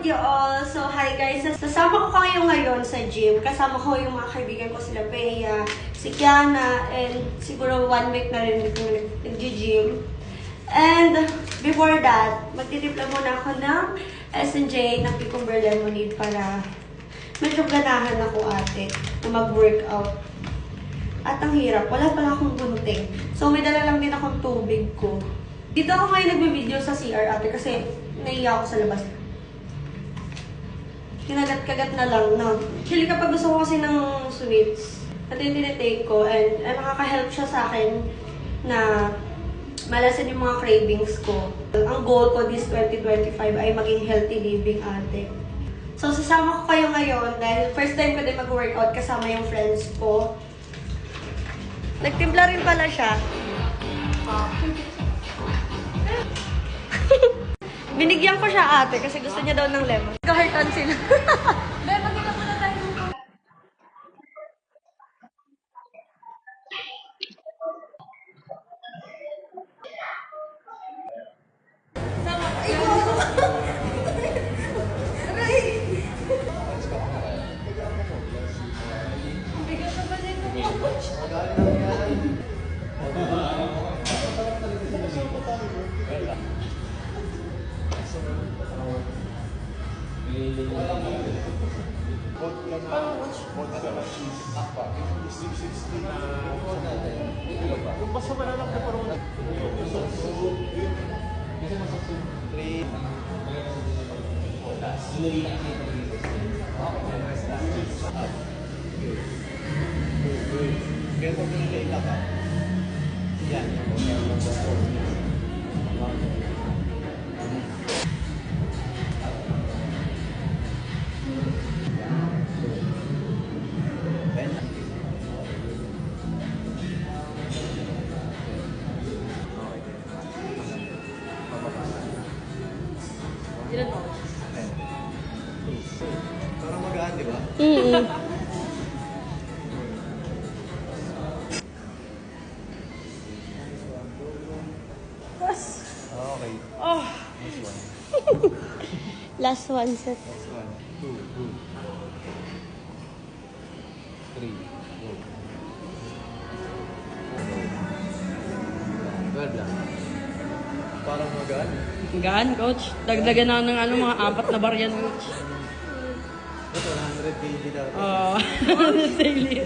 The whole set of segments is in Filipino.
you all. So, hi guys. Sasama ko kayo ngayon sa gym. Kasama ko yung mga kaibigan ko, sila Bea, si Kiana, and siguro 1 week na rin nag-gym. And before that, magtitipla muna ako ng S&J ng cucumber lemonade para medyo ganahan ako ate na mag-workout. At ang hirap, wala pala akong gunting. So may dala lang din akong tubig ko. Dito ako ngayon nagbe-video sa CR ate kasi naiiyak ako sa labas. Kinagat-kagat na lang, no? Actually kapag gusto ko kasi ng sweets, at yung tinitake ko, and nakaka-help siya sa akin na malasan yung mga cravings ko. Ang goal ko this 2025 ay maging healthy living ate. So, sasama ko kayo ngayon dahil first time ko din mag-workout kasama yung friends ko. Nagtimpla rin pala siya. Binigyan ko siya ate kasi gusto niya daw ng lemon. Kahartan sila. Lemon, hindi ka muna tayo. Yung basta malalak na parang parang magaan, di ba? Okay. Oh. Last one. Last one set. Last one. 2, 3, go. 12 lang. Parang magaan. Gaan, coach. Dagdagan na ng mga 4 na baryan, coach. Ito, 100 kg daw. Oo. Daily.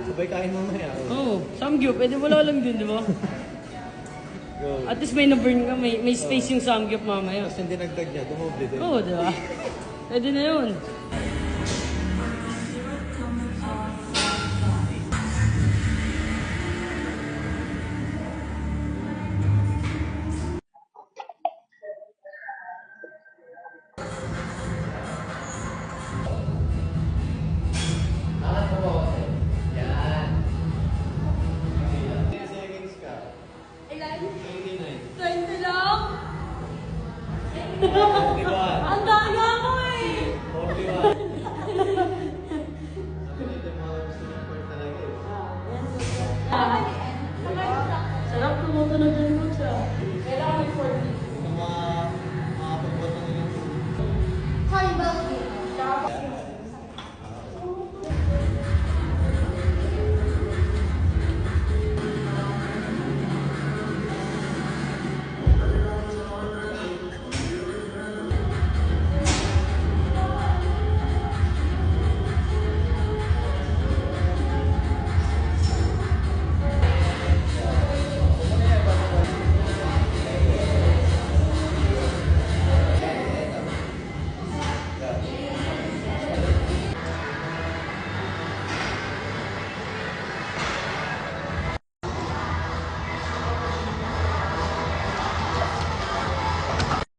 Sabay kain mamaya. Oo. Samgyup. Pwede wala lang din, di ba? Go. At least may na-burn ka. May space yung samgyup mamaya. Tapos yung dinagdag niya, dumoble din. Oo, di ba? Pwede na yun. Ilan? 20 lang? Ang dami ako eh! 41. Sarap tumutunog yun.